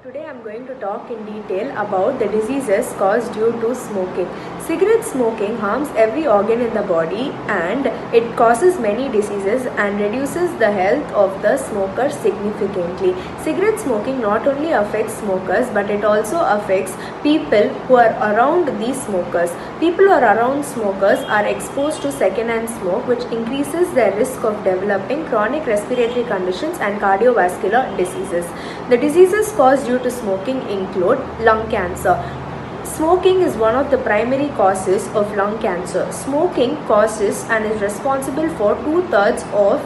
Today I am going to talk in detail about the diseases caused due to smoking. Cigarette smoking harms every organ in the body and it causes many diseases and reduces the health of the smoker significantly. Cigarette smoking not only affects smokers but it also affects people who are around these smokers. People who are around smokers are exposed to second-hand smoke, which increases their risk of developing chronic respiratory conditions and cardiovascular diseases. The diseases caused due to smoking include lung cancer. Smoking is one of the primary causes of lung cancer. Smoking causes and is responsible for 2/3 of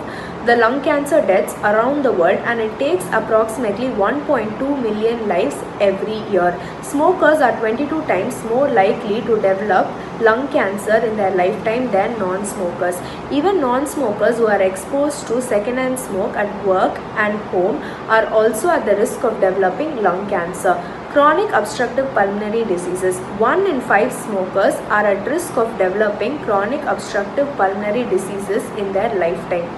the lung cancer deaths around the world, and it takes approximately 1.2 million lives every year. Smokers are 22 times more likely to develop lung cancer in their lifetime than non-smokers. Even non-smokers who are exposed to second-hand smoke at work and home are also at the risk of developing lung cancer. Chronic obstructive pulmonary diseases. 1 in 5 smokers are at risk of developing chronic obstructive pulmonary diseases in their lifetime.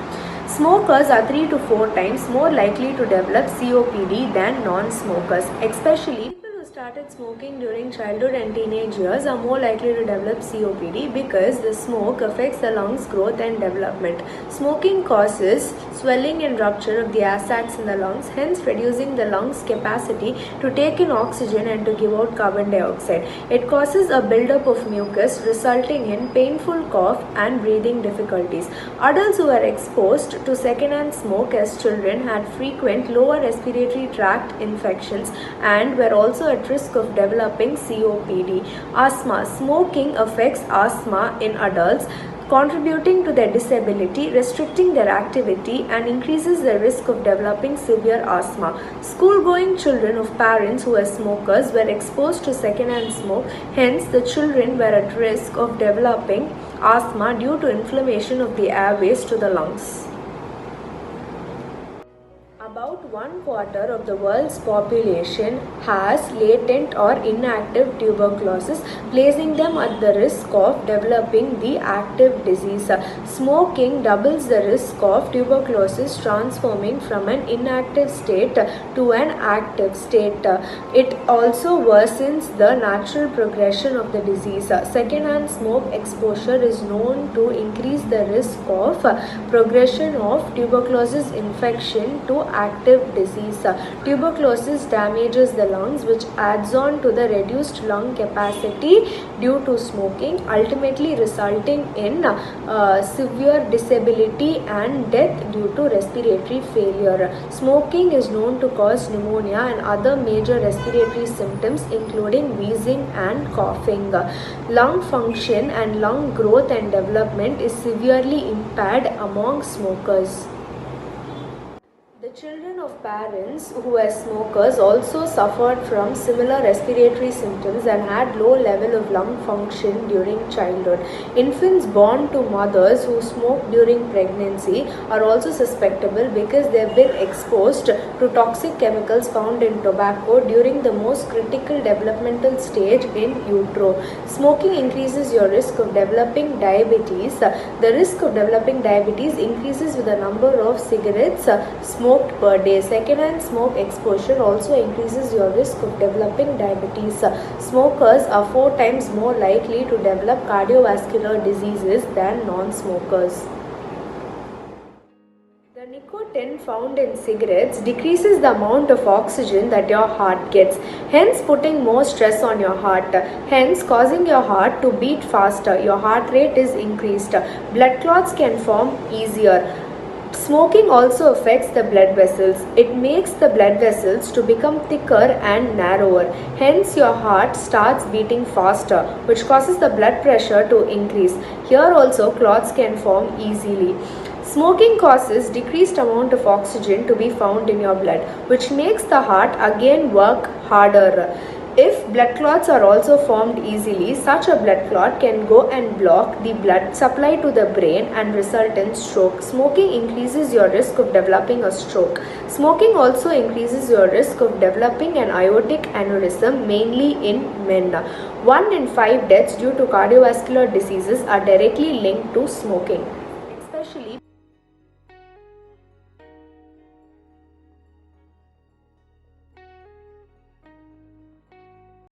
Smokers are 3 to 4 times more likely to develop COPD than non-smokers. Especially people who started smoking during childhood and teenage years are more likely to develop COPD because the smoke affects the lungs' growth and development. Smoking causes swelling and rupture of the air sacs in the lungs, hence reducing the lungs' capacity to take in oxygen and to give out carbon dioxide. It causes a buildup of mucus, resulting in painful cough and breathing difficulties. Adults who are exposed to second-hand smoke as children had frequent lower respiratory tract infections and were also at risk of developing COPD. Asthma. Smoking affects asthma in adults, contributing to their disability, restricting their activity, and increases the risk of developing severe asthma. School-going children of parents who were smokers were exposed to second-hand smoke, hence the children were at risk of developing asthma due to inflammation of the airways to the lungs. About 1/4 of the world's population has latent or inactive tuberculosis, placing them at the risk of developing the active disease. Smoking doubles the risk of tuberculosis, transforming from an inactive state to an active state. It also worsens the natural progression of the disease. Second-hand smoke exposure is known to increase the risk of progression of tuberculosis infection to active disease. Tuberculosis damages the lungs, which adds on to the reduced lung capacity due to smoking, ultimately resulting in severe disability and death due to respiratory failure. Smoking is known to cause pneumonia and other major respiratory symptoms, including wheezing and coughing. Lung function and lung growth and development is severely impaired among smokers. The children of parents who were smokers also suffered from similar respiratory symptoms and had low level of lung function during childhood. Infants born to mothers who smoked during pregnancy are also susceptible because they have been exposed to toxic chemicals found in tobacco during the most critical developmental stage in utero. Smoking increases your risk of developing diabetes. The risk of developing diabetes increases with the number of cigarettes smoked per day. Second-hand smoke exposure also increases your risk of developing diabetes. Smokers are 4 times more likely to develop cardiovascular diseases than non-smokers. The nicotine found in cigarettes decreases the amount of oxygen that your heart gets, hence putting more stress on your heart, hence causing your heart to beat faster. Your heart rate is increased. Blood clots can form easier. Smoking also affects the blood vessels. It makes the blood vessels to become thicker and narrower. Hence your heart starts beating faster, which causes the blood pressure to increase. Here also clots can form easily. Smoking causes decreased amount of oxygen to be found in your blood, which makes the heart again work harder. If blood clots are also formed easily, such a blood clot can go and block the blood supply to the brain and result in stroke. Smoking increases your risk of developing a stroke. Smoking also increases your risk of developing an aortic aneurysm, mainly in men. 1 in 5 deaths due to cardiovascular diseases are directly linked to smoking.